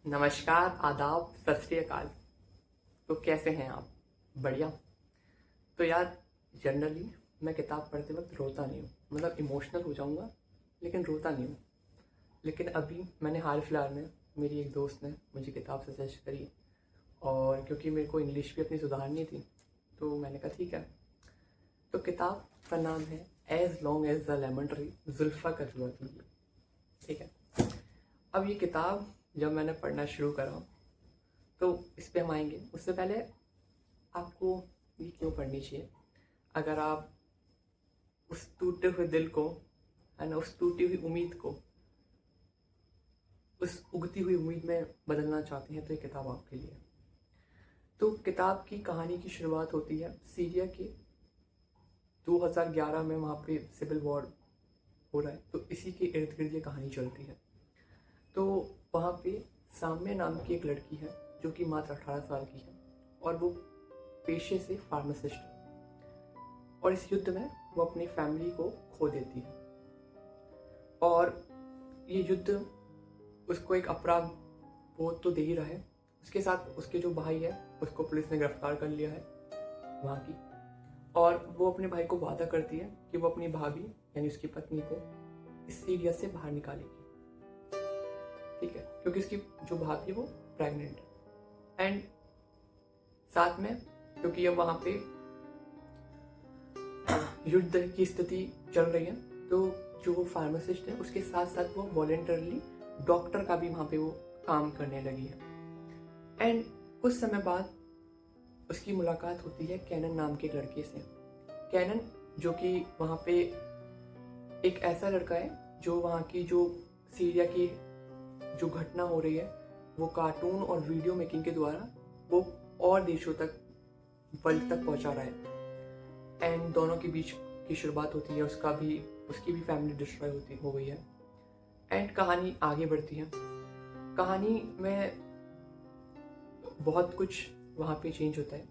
नमस्कार, आदाब, सत श्री अकाल। तो कैसे हैं आप? बढ़िया। तो यार, जनरली मैं किताब पढ़ते वक्त रोता नहीं हूँ, मतलब इमोशनल हो जाऊँगा लेकिन रोता नहीं हूँ। लेकिन अभी मैंने हाल फिलहाल में, मेरी एक दोस्त ने मुझे किताब सजेस्ट करी, और क्योंकि मेरे को इंग्लिश भी अपनी सुधारनी थी तो मैंने कहा ठीक है। तो किताब का नाम है as long as the lemon tree, Zoulfa का जुआ कीजिए। ठीक है। अब ये किताब जब मैंने पढ़ना शुरू करा तो इस पे हम आएंगे। उससे पहले आपको ये क्यों पढ़नी चाहिए? अगर आप उस टूटे हुए दिल को, है ना, उस टूटी हुई उम्मीद को उस उगती हुई उम्मीद में बदलना चाहते हैं तो ये किताब आपके लिए है। तो किताब की कहानी की शुरुआत होती है सीरिया के 2011 में। वहाँ पे सिविल वॉर हो रहा है, तो इसी के इर्द गिर्द ये कहानी चलती है। तो वहाँ पे साम्य नाम की एक लड़की है जो कि मात्र 18 साल की है, और वो पेशे से फार्मासिस्ट है। और इस युद्ध में वो अपनी फैमिली को खो देती है, और ये युद्ध उसको एक अपराध बोध तो दे ही रहा है। उसके साथ उसके जो भाई है उसको पुलिस ने गिरफ्तार कर लिया है वहाँ की, और वो अपने भाई को वादा करती है कि वो अपनी भाभी यानी उसकी पत्नी को इस सीरिया से बाहर निकालेगी। ठीक है, क्योंकि उसकी जो भाभी है वो प्रेग्नेंट है। एंड साथ में, क्योंकि अब वहाँ पे युद्ध की स्थिति चल रही है, तो जो वो फार्मासिस्ट है उसके साथ साथ वो वॉलेंटरली डॉक्टर का भी वहाँ पे वो काम करने लगी है। एंड कुछ समय बाद उसकी मुलाकात होती है कैनन नाम के एक लड़के से। कैनन जो कि वहाँ पे एक ऐसा लड़का है जो वहाँ की जो सीरिया की जो घटना हो रही है वो कार्टून और वीडियो मेकिंग के द्वारा वो और देशों तक, वर्ल्ड तक पहुँचा रहा है। एंड दोनों के बीच की शुरुआत होती है, उसकी भी फैमिली डिस्ट्रॉय हो गई है। एंड कहानी आगे बढ़ती है। कहानी में बहुत कुछ वहाँ पे चेंज होता है।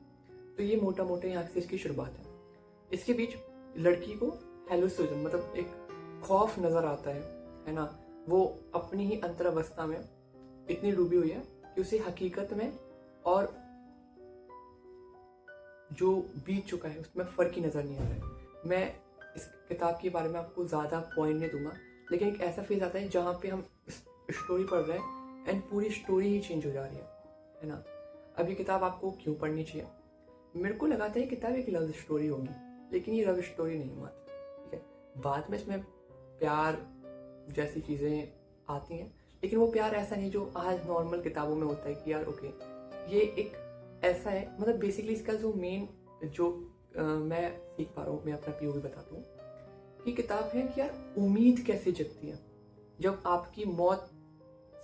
तो ये मोटा मोटा यहाँ से इसकी शुरुआत है। इसके बीच लड़की को हेलुसिनेशन, मतलब एक खौफ नजर आता है ना। वो अपनी ही अंतरावस्था में इतनी डूबी हुई है कि उसे हकीकत में और जो बीत चुका है उसमें फ़र्क ही नज़र नहीं आ रहा है। मैं इस किताब के बारे में आपको ज़्यादा पॉइंट नहीं दूंगा, लेकिन एक ऐसा फेज आता है जहाँ पे हम स्टोरी पढ़ रहे हैं एंड पूरी स्टोरी ही चेंज हो जा रही है ना। अब ये किताब आपको क्यों पढ़नी चाहिए? मेरे को लगा था ये किताब एक लव स्टोरी होगी, लेकिन ये लव स्टोरी नहीं मात्र। ठीक है, बाद में इसमें प्यार जैसी चीज़ें आती हैं, लेकिन वो प्यार ऐसा नहीं जो आज नॉर्मल किताबों में होता है कि यार ओके ये एक ऐसा है। मतलब बेसिकली इसका जो मेन जो मैं सीख पा रहा हूँ, मैं अपना पीओवी बताता हूँ कि किताब है कि यार उम्मीद कैसे जगती है जब आपकी मौत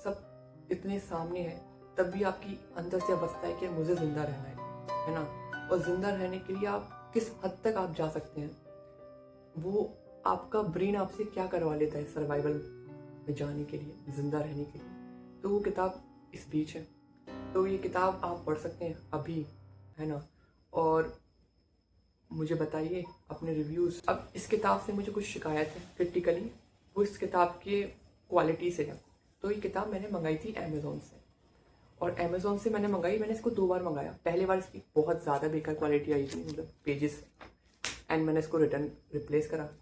सब इतने सामने है, तब भी आपकी अंदर से बसता है कि मुझे जिंदा रहना है ना। और जिंदा रहने के लिए आप किस हद तक आप जा सकते हैं, वो आपका ब्रेन आपसे क्या करवा लेता है सर्वाइवल में जाने के लिए, जिंदा रहने के लिए। तो वो किताब इस बीच है। तो ये किताब आप पढ़ सकते हैं अभी, है ना। और मुझे बताइए अपने रिव्यूज़। अब इस किताब से मुझे कुछ शिकायत है क्रिटिकली, वो इस किताब के क्वालिटी से है। तो ये किताब मैंने मंगाई थी अमेज़ोन से, और अमेज़ोन से मैंने मंगाई, मैंने इसको 2 बार मंगाया। पहले बार इसकी बहुत ज़्यादा बेकार क्वालिटी आई थी, मतलब पेजेस, एंड मैंने इसको रिप्लेस करा।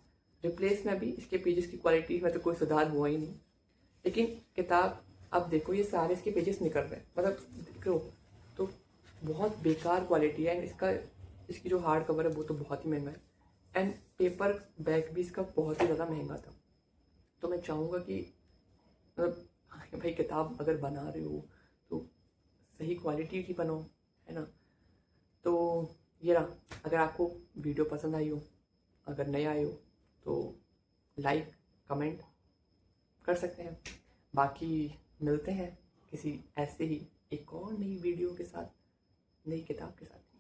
रिप्लेस में भी इसके पेजेस की क्वालिटी में तो कोई सुधार हुआ ही नहीं। लेकिन किताब, अब देखो ये सारे इसके पेजेस निकल रहे हैं, मतलब देखो तो बहुत बेकार क्वालिटी है। एंड इसकी जो हार्ड कवर है वो तो बहुत ही महंगा है, एंड पेपर बैग भी इसका बहुत ही ज़्यादा महंगा था। तो मैं चाहूँगा कि मतलब भाई किताब अगर बना रहे हो तो सही क्वालिटी की बनाओ, है ना। तो ये रहा। अगर आपको वीडियो पसंद आई हो, अगर नए आए हो तो लाइक कमेंट कर सकते हैं। बाकी मिलते हैं किसी ऐसे ही एक और नई वीडियो के साथ, नई किताब के साथ।